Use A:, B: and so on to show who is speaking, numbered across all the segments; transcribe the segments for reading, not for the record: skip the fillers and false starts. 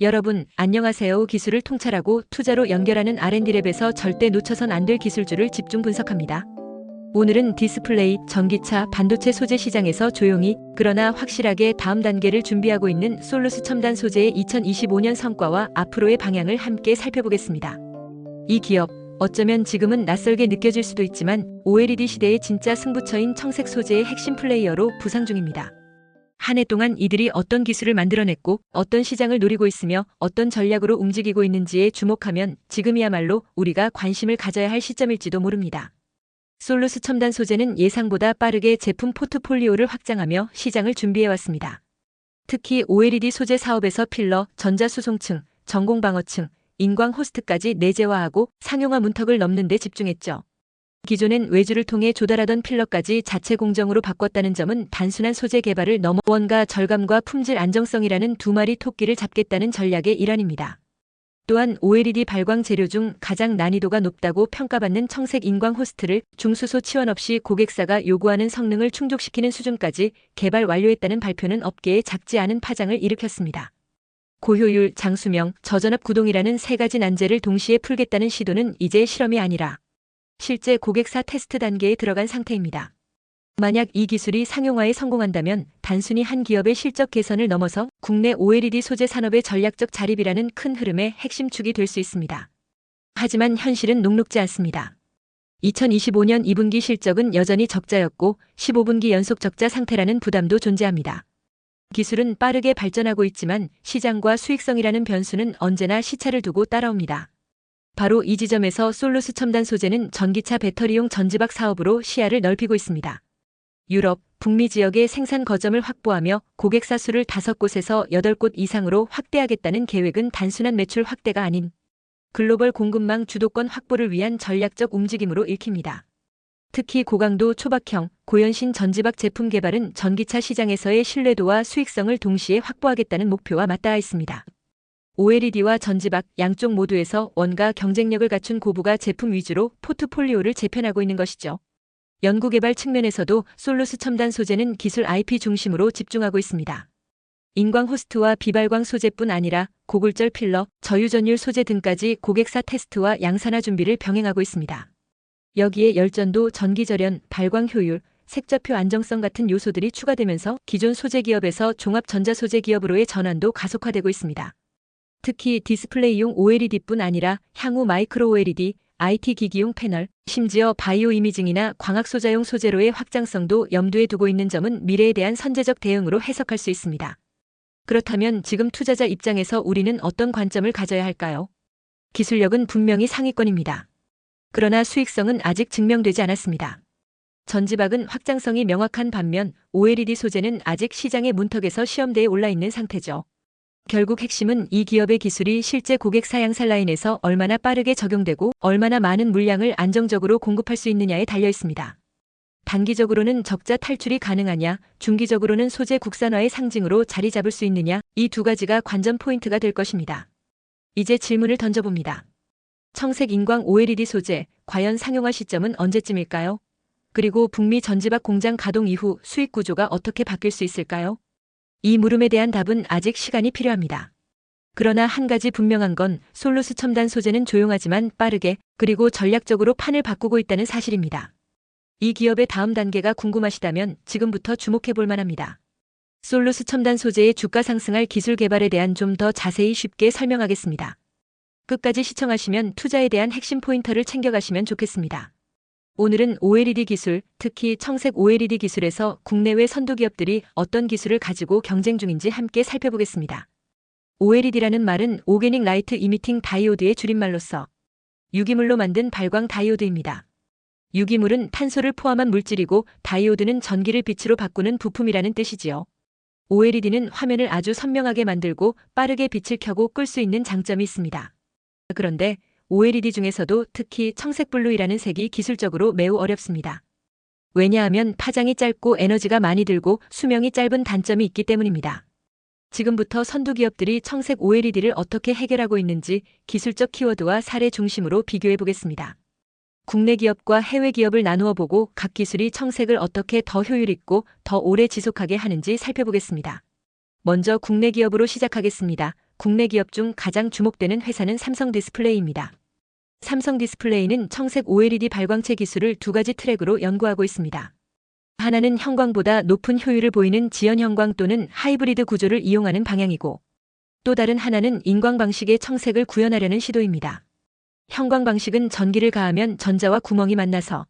A: 여러분, 안녕하세요. 기술을 통찰하고 투자로 연결하는 R&D랩에서 절대 놓쳐선 안 될 기술주를 집중 분석합니다. 오늘은 디스플레이, 전기차, 반도체 소재 시장에서 조용히 그러나 확실하게 다음 단계를 준비하고 있는 솔루스 첨단 소재의 2025년 성과와 앞으로의 방향을 함께 살펴보겠습니다. 이 기업, 어쩌면 지금은 낯설게 느껴질 수도 있지만 OLED 시대의 진짜 승부처인 청색 소재의 핵심 플레이어로 부상 중입니다. 한 해 동안 이들이 어떤 기술을 만들어냈고 어떤 시장을 노리고 있으며 어떤 전략으로 움직이고 있는지에 주목하면 지금이야말로 우리가 관심을 가져야 할 시점일지도 모릅니다. 솔루스 첨단 소재는 예상보다 빠르게 제품 포트폴리오를 확장하며 시장을 준비해왔습니다. 특히 OLED 소재 사업에서 필러, 전자수송층, 전공방어층, 인광 호스트까지 내재화하고 상용화 문턱을 넘는 데 집중했죠. 기존엔 외주를 통해 조달하던 필러까지 자체 공정으로 바꿨다는 점은 단순한 소재 개발을 넘어 원가 절감과 품질 안정성이라는 두 마리 토끼를 잡겠다는 전략의 일환입니다. 또한 OLED 발광 재료 중 가장 난이도가 높다고 평가받는 청색 인광 호스트를 중수소 치원 없이 고객사가 요구하는 성능을 충족시키는 수준까지 개발 완료했다는 발표는 업계에 작지 않은 파장을 일으켰습니다. 고효율, 장수명, 저전압 구동이라는 세 가지 난제를 동시에 풀겠다는 시도는 이제 실험이 아니라 실제 고객사 테스트 단계에 들어간 상태입니다. 만약 이 기술이 상용화에 성공한다면 단순히 한 기업의 실적 개선을 넘어서 국내 OLED 소재 산업의 전략적 자립이라는 큰 흐름의 핵심 축이 될 수 있습니다. 하지만 현실은 녹록지 않습니다. 2025년 2분기 실적은 여전히 적자였고 15분기 연속 적자 상태라는 부담도 존재합니다. 기술은 빠르게 발전하고 있지만 시장과 수익성이라는 변수는 언제나 시차를 두고 따라옵니다. 바로 이 지점에서 솔루스 첨단 소재는 전기차 배터리용 전지박 사업으로 시야를 넓히고 있습니다. 유럽, 북미 지역의 생산 거점을 확보하며 고객사 수를 5곳에서 8곳 이상으로 확대하겠다는 계획은 단순한 매출 확대가 아닌 글로벌 공급망 주도권 확보를 위한 전략적 움직임으로 읽힙니다. 특히 고강도 초박형, 고연신 전지박 제품 개발은 전기차 시장에서의 신뢰도와 수익성을 동시에 확보하겠다는 목표와 맞닿아 있습니다. OLED와 전지박 양쪽 모두에서 원가 경쟁력을 갖춘 고부가 제품 위주로 포트폴리오를 재편하고 있는 것이죠. 연구개발 측면에서도 솔루스 첨단 소재는 기술 IP 중심으로 집중하고 있습니다. 인광 호스트와 비발광 소재뿐 아니라 고굴절 필러, 저유전율 소재 등까지 고객사 테스트와 양산화 준비를 병행하고 있습니다. 여기에 열전도, 전기절연, 발광 효율, 색저표 안정성 같은 요소들이 추가되면서 기존 소재 기업에서 종합 전자소재 기업으로의 전환도 가속화되고 있습니다. 특히 디스플레이용 OLED뿐 아니라 향후 마이크로 OLED, IT 기기용 패널, 심지어 바이오 이미징이나 광학소자용 소재로의 확장성도 염두에 두고 있는 점은 미래에 대한 선제적 대응으로 해석할 수 있습니다. 그렇다면 지금 투자자 입장에서 우리는 어떤 관점을 가져야 할까요? 기술력은 분명히 상위권입니다. 그러나 수익성은 아직 증명되지 않았습니다. 전지박은 확장성이 명확한 반면 OLED 소재는 아직 시장의 문턱에서 시험대에 올라 있는 상태죠. 결국 핵심은 이 기업의 기술이 실제 고객사 양산 라인에서 얼마나 빠르게 적용되고 얼마나 많은 물량을 안정적으로 공급할 수 있느냐에 달려 있습니다. 단기적으로는 적자 탈출이 가능하냐, 중기적으로는 소재 국산화의 상징으로 자리 잡을 수 있느냐, 이 두 가지가 관전 포인트가 될 것입니다. 이제 질문을 던져봅니다. 청색 인광 OLED 소재, 과연 상용화 시점은 언제쯤일까요? 그리고 북미 전지박 공장 가동 이후 수익 구조가 어떻게 바뀔 수 있을까요? 이 물음에 대한 답은 아직 시간이 필요합니다. 그러나 한 가지 분명한 건 솔루스 첨단 소재는 조용하지만 빠르게 그리고 전략적으로 판을 바꾸고 있다는 사실입니다. 이 기업의 다음 단계가 궁금하시다면 지금부터 주목해 볼 만합니다. 솔루스 첨단 소재의 주가 상승할 기술 개발에 대한 좀 더 자세히 쉽게 설명하겠습니다. 끝까지 시청하시면 투자에 대한 핵심 포인터를 챙겨가시면 좋겠습니다. 오늘은 OLED 기술, 특히 청색 OLED 기술에서 국내외 선도 기업들이 어떤 기술을 가지고 경쟁 중인지 함께 살펴보겠습니다. OLED라는 말은 오게닉 라이트 이미팅 다이오드의 줄임말로서 유기물로 만든 발광 다이오드입니다. 유기물은 탄소를 포함한 물질이고 다이오드는 전기를 빛으로 바꾸는 부품이라는 뜻이지요. OLED는 화면을 아주 선명하게 만들고 빠르게 빛을 켜고 끌 수 있는 장점이 있습니다. 그런데 OLED 중에서도 특히 청색블루이라는 색이 기술적으로 매우 어렵습니다. 왜냐하면 파장이 짧고 에너지가 많이 들고 수명이 짧은 단점이 있기 때문입니다. 지금부터 선두 기업들이 청색 OLED를 어떻게 해결하고 있는지 기술적 키워드와 사례 중심으로 비교해 보겠습니다. 국내 기업과 해외 기업을 나누어 보고 각 기술이 청색을 어떻게 더 효율 있고 더 오래 지속하게 하는지 살펴보겠습니다. 먼저 국내 기업으로 시작하겠습니다. 국내 기업 중 가장 주목되는 회사는 삼성디스플레이입니다. 삼성디스플레이는 청색 OLED 발광체 기술을 두 가지 트랙으로 연구하고 있습니다. 하나는 형광보다 높은 효율을 보이는 지연 형광 또는 하이브리드 구조를 이용하는 방향이고, 또 다른 하나는 인광 방식의 청색을 구현하려는 시도입니다. 형광 방식은 전기를 가하면 전자와 구멍이 만나서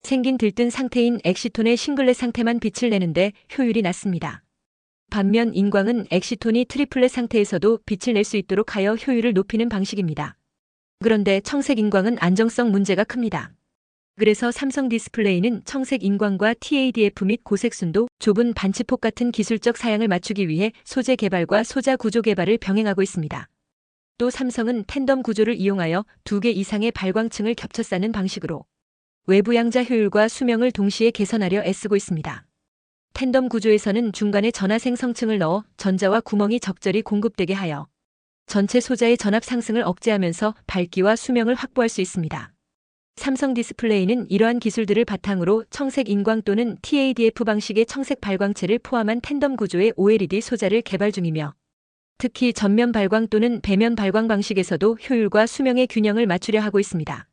A: 생긴 들뜬 상태인 엑시톤의 싱글렛 상태만 빛을 내는데 효율이 낮습니다. 반면 인광은 엑시톤이 트리플렛 상태에서도 빛을 낼 수 있도록 하여 효율을 높이는 방식입니다. 그런데 청색 인광은 안정성 문제가 큽니다. 그래서 삼성 디스플레이는 청색 인광과 TADF 및 고색순도, 좁은 반치폭 같은 기술적 사양을 맞추기 위해 소재 개발과 소자 구조 개발을 병행하고 있습니다. 또 삼성은 팬덤 구조를 이용하여 2개 이상의 발광층을 겹쳐 쌓는 방식으로 외부 양자 효율과 수명을 동시에 개선하려 애쓰고 있습니다. 팬덤 구조에서는 중간에 전하 생성층을 넣어 전자와 구멍이 적절히 공급되게 하여 전체 소자의 전압 상승을 억제하면서 밝기와 수명을 확보할 수 있습니다. 삼성 디스플레이는 이러한 기술들을 바탕으로 청색 인광 또는 TADF 방식의 청색 발광체를 포함한 팬덤 구조의 OLED 소자를 개발 중이며, 특히 전면 발광 또는 배면 발광 방식에서도 효율과 수명의 균형을 맞추려 하고 있습니다.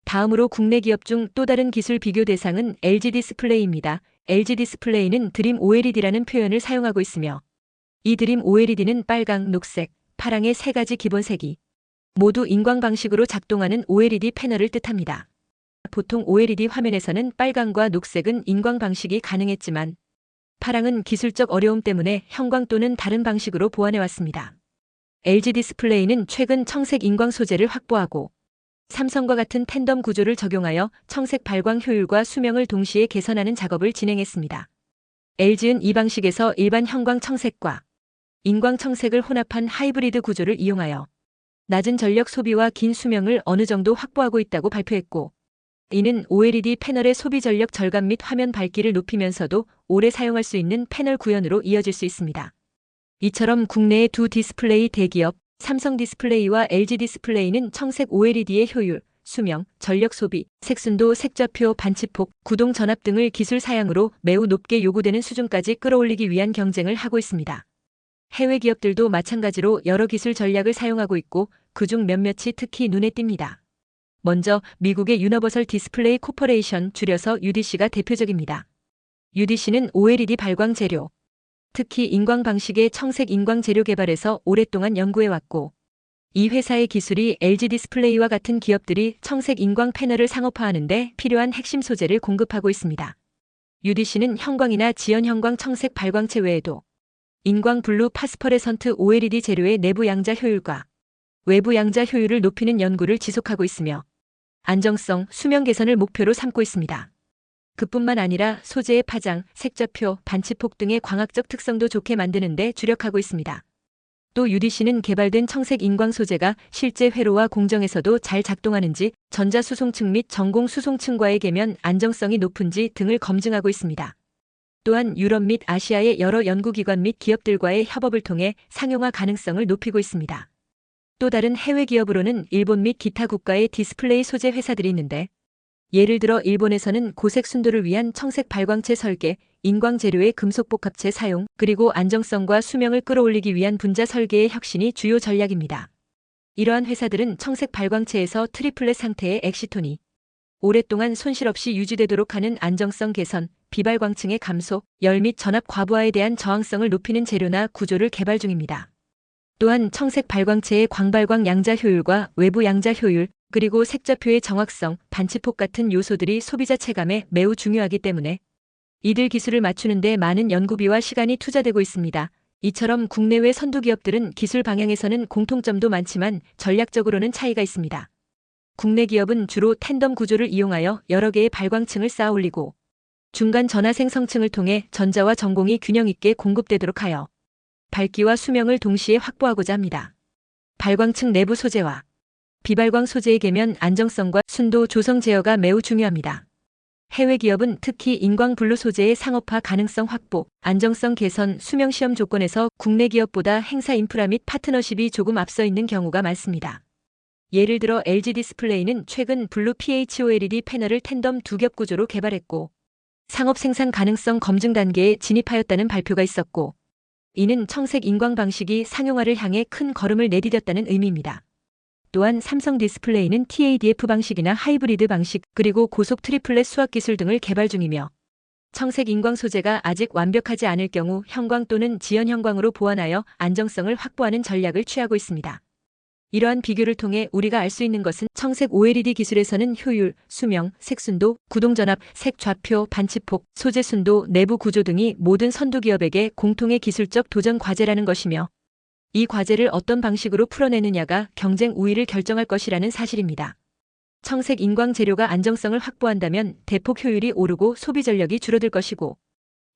A: 다음으로 국내 기업 중 또 다른 기술 비교 대상은 LG 디스플레이입니다. LG 디스플레이는 드림 OLED라는 표현을 사용하고 있으며, 이 드림 OLED는 빨강, 녹색, 파랑의 3가지 기본색이 모두 인광 방식으로 작동하는 OLED 패널을 뜻합니다. 보통 OLED 화면에서는 빨강과 녹색은 인광 방식이 가능했지만, 파랑은 기술적 어려움 때문에 형광 또는 다른 방식으로 보완해왔습니다. LG 디스플레이는 최근 청색 인광 소재를 확보하고 삼성과 같은 팬덤 구조를 적용하여 청색 발광 효율과 수명을 동시에 개선하는 작업을 진행했습니다. LG는 이 방식에서 일반 형광 청색과 인광 청색을 혼합한 하이브리드 구조를 이용하여 낮은 전력 소비와 긴 수명을 어느 정도 확보하고 있다고 발표했고, 이는 OLED 패널의 소비 전력 절감 및 화면 밝기를 높이면서도 오래 사용할 수 있는 패널 구현으로 이어질 수 있습니다. 이처럼 국내의 두 디스플레이 대기업 삼성 디스플레이와 LG 디스플레이는 청색 OLED의 효율, 수명, 전력 소비, 색순도, 색좌표, 반치폭, 구동 전압 등을 기술 사양으로 매우 높게 요구되는 수준까지 끌어올리기 위한 경쟁을 하고 있습니다. 해외 기업들도 마찬가지로 여러 기술 전략을 사용하고 있고, 그중 몇몇이 특히 눈에 띕니다. 먼저 미국의 유니버설 디스플레이 코퍼레이션, 줄여서 UDC가 대표적입니다. UDC는 OLED 발광 재료, 특히 인광 방식의 청색 인광 재료 개발에서 오랫동안 연구해왔고, 이 회사의 기술이 LG 디스플레이와 같은 기업들이 청색 인광 패널을 상업화하는 데 필요한 핵심 소재를 공급하고 있습니다. UDC는 형광이나 지연 형광 청색 발광체 외에도 인광 블루 파스퍼레선트 OLED 재료의 내부 양자 효율과 외부 양자 효율을 높이는 연구를 지속하고 있으며, 안정성, 수명 개선을 목표로 삼고 있습니다. 그뿐만 아니라 소재의 파장, 색좌표, 반치폭 등의 광학적 특성도 좋게 만드는 데 주력하고 있습니다. 또 UDC는 개발된 청색 인광 소재가 실제 회로와 공정에서도 잘 작동하는지, 전자 수송층 및 전공 수송층과의 계면 안정성이 높은지 등을 검증하고 있습니다. 또한 유럽 및 아시아의 여러 연구기관 및 기업들과의 협업을 통해 상용화 가능성을 높이고 있습니다. 또 다른 해외 기업으로는 일본 및 기타 국가의 디스플레이 소재 회사들이 있는데, 예를 들어 일본에서는 고색 순도를 위한 청색 발광체 설계, 인광 재료의 금속 복합체 사용, 그리고 안정성과 수명을 끌어올리기 위한 분자 설계의 혁신이 주요 전략입니다. 이러한 회사들은 청색 발광체에서 트리플렛 상태의 엑시톤이 오랫동안 손실 없이 유지되도록 하는 안정성 개선, 비발광층의 감소, 열 및 전압 과부하에 대한 저항성을 높이는 재료나 구조를 개발 중입니다. 또한 청색 발광체의 광발광 양자 효율과 외부 양자 효율, 그리고 색좌표의 정확성, 반치폭 같은 요소들이 소비자 체감에 매우 중요하기 때문에 이들 기술을 맞추는 데 많은 연구비와 시간이 투자되고 있습니다. 이처럼 국내외 선두 기업들은 기술 방향에서는 공통점도 많지만 전략적으로는 차이가 있습니다. 국내 기업은 주로 탠덤 구조를 이용하여 여러 개의 발광층을 쌓아 올리고, 중간 전하 생성층을 통해 전자와 전공이 균형 있게 공급되도록 하여 밝기와 수명을 동시에 확보하고자 합니다. 발광층 내부 소재와 비발광 소재의 계면 안정성과 순도 조성 제어가 매우 중요합니다. 해외 기업은 특히 인광 블루 소재의 상업화 가능성 확보, 안정성 개선, 수명 시험 조건에서 국내 기업보다 행사 인프라 및 파트너십이 조금 앞서 있는 경우가 많습니다. 예를 들어 LG 디스플레이는 최근 블루 PHOLED 패널을 탠덤 2겹 구조로 개발했고, 상업 생산 가능성 검증 단계에 진입하였다는 발표가 있었고, 이는 청색 인광 방식이 상용화를 향해 큰 걸음을 내디뎠다는 의미입니다. 또한 삼성 디스플레이는 TADF 방식이나 하이브리드 방식, 그리고 고속 트리플렛 수압 기술 등을 개발 중이며 청색 인광 소재가 아직 완벽하지 않을 경우 형광 또는 지연 형광으로 보완하여 안정성을 확보하는 전략을 취하고 있습니다. 이러한 비교를 통해 우리가 알 수 있는 것은 청색 OLED 기술에서는 효율, 수명, 색순도, 구동전압, 색 좌표, 반치폭, 소재 순도, 내부 구조 등이 모든 선두 기업에게 공통의 기술적 도전 과제라는 것이며 이 과제를 어떤 방식으로 풀어내느냐가 경쟁 우위를 결정할 것이라는 사실입니다. 청색 인광 재료가 안정성을 확보한다면 대폭 효율이 오르고 소비 전력이 줄어들 것이고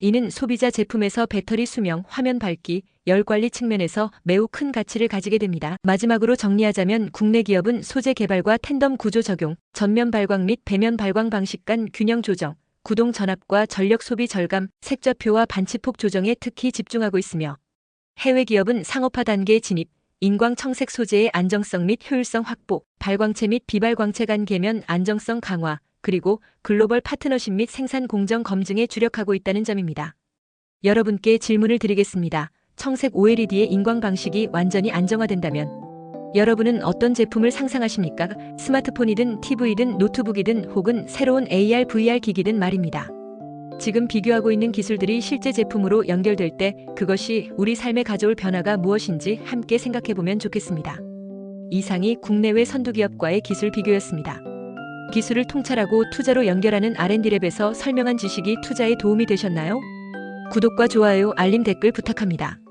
A: 이는 소비자 제품에서 배터리 수명, 화면 밝기, 열 관리 측면에서 매우 큰 가치를 가지게 됩니다. 마지막으로 정리하자면 국내 기업은 소재 개발과 텐덤 구조 적용, 전면 발광 및 배면 발광 방식 간 균형 조정, 구동 전압과 전력 소비 절감, 색좌표와 반치폭 조정에 특히 집중하고 있으며 해외 기업은 상업화 단계에 진입, 인광 청색 소재의 안정성 및 효율성 확보, 발광체 및 비발광체 간 계면 안정성 강화, 그리고 글로벌 파트너십 및 생산 공정 검증에 주력하고 있다는 점입니다. 여러분께 질문을 드리겠습니다. 청색 OLED의 인광 방식이 완전히 안정화된다면 여러분은 어떤 제품을 상상하십니까? 스마트폰이든 TV든 노트북이든 혹은 새로운 AR, VR 기기든 말입니다. 지금 비교하고 있는 기술들이 실제 제품으로 연결될 때 그것이 우리 삶에 가져올 변화가 무엇인지 함께 생각해보면 좋겠습니다. 이상이 국내외 선두기업과의 기술 비교였습니다. 기술을 통찰하고 투자로 연결하는 R&D랩에서 설명한 지식이 투자에 도움이 되셨나요? 구독과 좋아요, 알림, 댓글 부탁합니다.